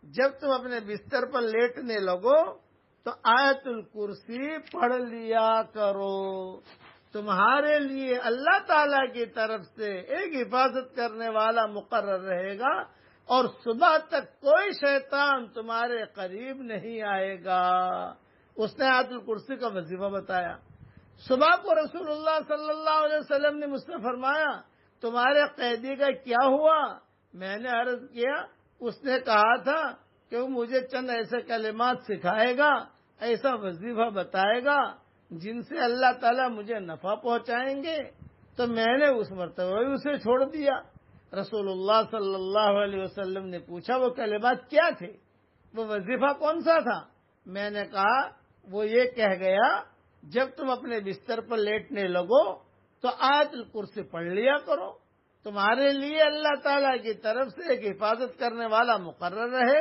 جب تم اپنے بستر پر لیٹنے لگو تو آیت الکرسی پڑھ لیا کرو. تمہارے لیے اللہ تعالی کی طرف سے ایک حفاظت کرنے والا مقرر رہے گا اور صبح تک کوئی شیطان تمہارے قریب نہیں آئے گا. اس نے آیت الکرسی کا وظیفہ بتایا. صبح کو رسول اللہ صلی اللہ علیہ وسلم نے مجھ سے فرمایا تمہارے قیدی کا کیا ہوا؟ میں نے عرض کیا اس نے کہا تھا کہ وہ مجھے چند ایسے کلمات سکھائے گا، ایسا وظیفہ بتائے گا جن سے اللہ تعالیٰ مجھے نفع پہنچائیں گے. تو میں نے اس مرتبہ اسے چھوڑ دیا. رسول اللہ صلی اللہ علیہ وسلم نے پوچھا وہ کلمات کیا تھے، وہ وظیفہ کون سا تھا؟ میں نے کہا وہ یہ کہہ گیا جب تم اپنے بستر پر لیٹنے لگو تو آیت الکرسی پڑھ لیا کرو. تمہارے لیے اللہ تعالیٰ کی طرف سے ایک حفاظت کرنے والا مقرر رہے گا